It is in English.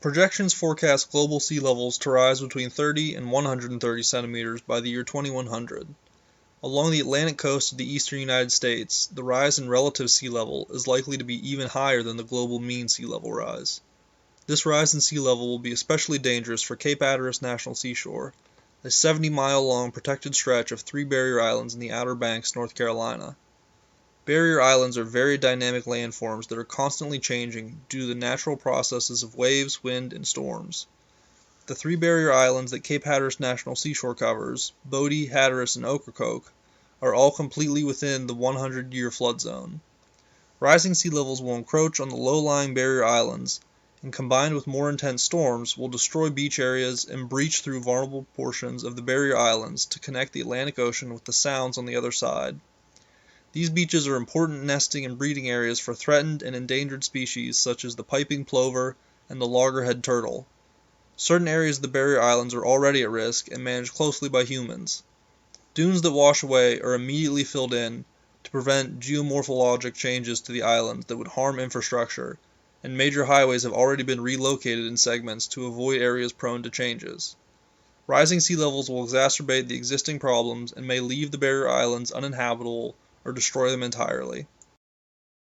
Projections forecast global sea levels to rise between 30 and 130 centimeters by the year 2100. Along the Atlantic coast of the eastern United States, the rise in relative sea level is likely to be even higher than the global mean sea level rise. This rise in sea level will be especially dangerous for Cape Hatteras National Seashore, a 70-mile-long protected stretch of 3 barrier islands in the Outer Banks, North Carolina. Barrier islands are very dynamic landforms that are constantly changing due to the natural processes of waves, wind, and storms. The 3 barrier islands that Cape Hatteras National Seashore covers, Bodie, Hatteras, and Ocracoke, are all completely within the 100-year flood zone. Rising sea levels will encroach on the low-lying barrier islands, and combined with more intense storms, will destroy beach areas and breach through vulnerable portions of the barrier islands to connect the Atlantic Ocean with the Sounds on the other side. These beaches are important nesting and breeding areas for threatened and endangered species such as the piping plover and the loggerhead turtle. Certain areas of the barrier islands are already at risk and managed closely by humans. Dunes that wash away are immediately filled in to prevent geomorphologic changes to the islands that would harm infrastructure, and major highways have already been relocated in segments to avoid areas prone to changes. Rising sea levels will exacerbate the existing problems and may leave the barrier islands uninhabitable or destroy them entirely.